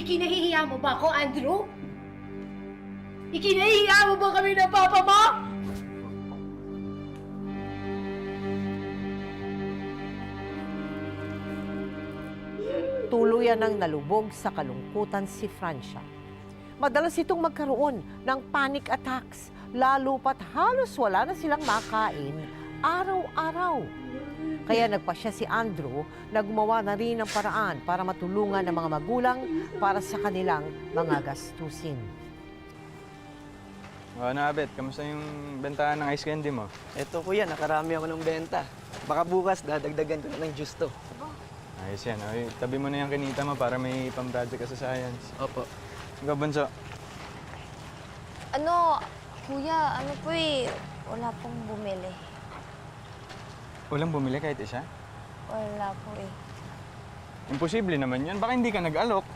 Ikinahihiya mo ba ako, Andrew? Ikinahihiya mo ba kami ng papa mo? Tuluyan ang nalubog sa kalungkutan si Francia. Madalas itong magkaroon ng panic attacks, lalo pat halos wala na silang makain araw-araw. Kaya nagpasya si Andrew na gumawa na rin ng paraan para matulungan ang mga magulang para sa kanilang mga gastusin. O ano, Abet? Kamusta yung bentahan ng ice candy mo? Eto kuya, nakarami ako ng benta. Baka bukas dadagdagan ko na ng justo. Ayos yan. O, tabi mo na yung kinita mo para may pang-project ka sa science. Opo. Ikaw, Bunso. Ano, kuya, ano po eh, wala pong bumili. Walang bumili kahit isa? Wala po eh. Imposible naman yun. Baka hindi ka nag-alok.